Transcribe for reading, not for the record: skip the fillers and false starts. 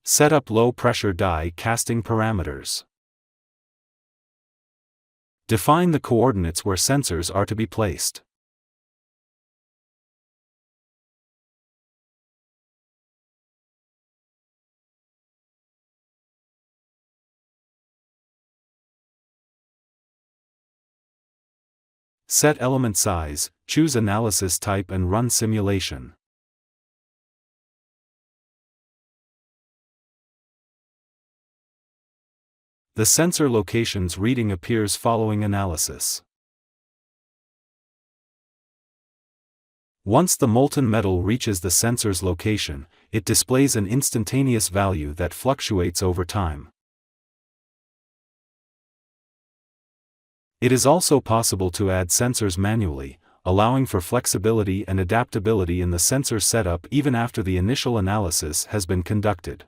Set up low-pressure die casting parameters. Define the coordinates where sensors are to be placed. Set element size, choose analysis type and run simulation. The sensor location's reading appears following analysis. Once the molten metal reaches the sensor's location, it displays an instantaneous value that fluctuates over time. It is also possible to add sensors manually, allowing for flexibility and adaptability in the sensor setup even after the initial analysis has been conducted.